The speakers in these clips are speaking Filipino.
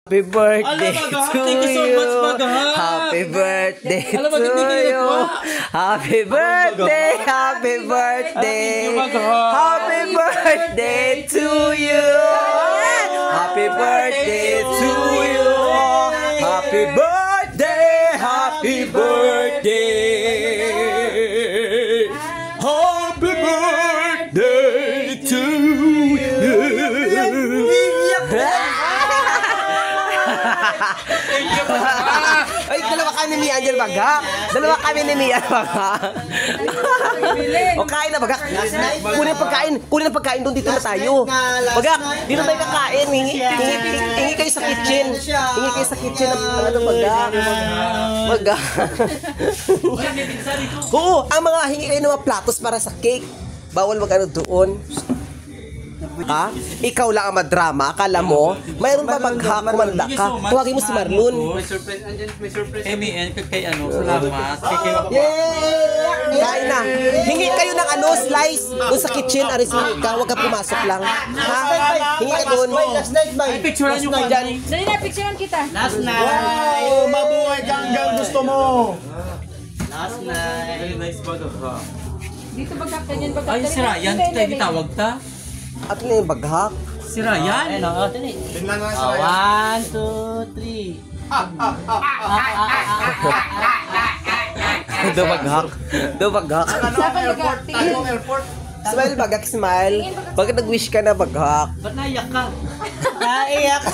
Happy birthday to you. Happy birthday to you. Happy birthday, happy birthday. Happy birthday to you. Happy birthday to you. Happy birthday, happy birthday. Happy birthday to you. Ay, dalawa kami ni Angel Baga. Dalawa kami ni Mia Baga. O, kain na Baga. Kunin ang pagkain. Kunin ang pagkain doon. Dito na tayo. Baga, dito tayo kakain. Hingi kayo sa kitchen. Hingi kayo sa kitchen ng ano Baga. Baga. Oo, ang mga hingi kayo ng mga platos para sa cake. Bawal mag-ano doon. Ha? Ikaw lang ang madrama, akala mo? Mayroon ba Bagha, kumanda ka? Tawagin mo si Marlon. May surprise, andyan, may surprise. MN, kay ano, salamat. Kain na. Hingi kayo ng ano, slice. Doon sa kitchen, aris mo ka, huwag ka pumasok lang. Ha? Hingi ka doon. Ay, picturean nyo ka dyan. Dali na, picturean kita. Last night! Wow! Mabuhay ka hanggang gusto mo! Last night. Very nice bag of rock. Dito bagak, ganyan bagak. Ay, si Ryan, tayo kitawag ta. At ano yung Baghak? Si Ryan? Ano, dali. Tingnan mo sa Ryan. 1, 2, 3. Do Baghak. Do Baghak. Tanong airport. Smile Bagak, smile. Bakit nag-wish ka na Baghak? Ba't naiyak ka? Naiyak!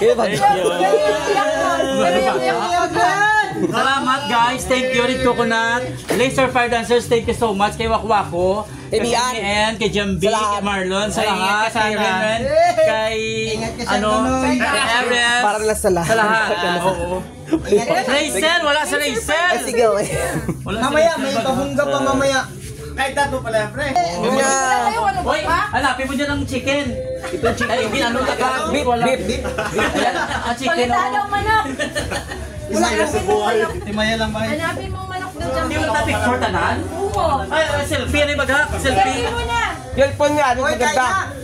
Eh, Baghak. Salamat guys, thank you Red Coconut, Laser Fire Dancers, thank you so much kay Wakwako, kay Mian. Mian, kay Jambi, kay Marlon, sa lahat, kay Renren, kay kay Eres, Para na sa lahat. sa lahat. Oo. Raizel, wala sa Raizel. Ah, sige, okay. Wala sa Mamaya, Raizel, may Baghak. kahungga pa mamaya. Kahit tato pala, pre. Hoy, hanapin mo dyan ang chicken. Itong chicken. Ay, hindi, ano ka? Beef, beef. Ayan, ang chicken. Palitan ang manok. Isaya sa buhay. Timaya lang ba? Hanapin mong manok doon dyan. Hindi mo na picture tanan? Oo. Ay, selfie na yung Baghak. Selfie. Selfie mo na. Cellphone nga, ano maganda?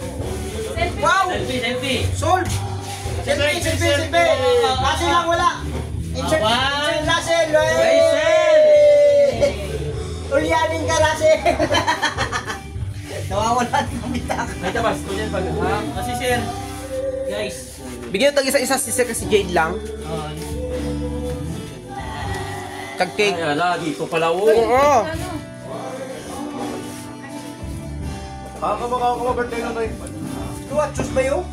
Selfie. Wow! Selfie, selfie. Sold! Silpi! Lasel lang wala! Insert Lasel! Raizel! Ulyanin ka Lasel! Nawawala ng bitak. May tabas ko dyan Baghak. Kasi sir, guys. Bigyan ito isa-isa si Sir kasi Jade lang. Kag-cake. Ay, ala, dito pala. Oo. Ano? Baka makakabirthday na tayo. Luwat, chus ba yun?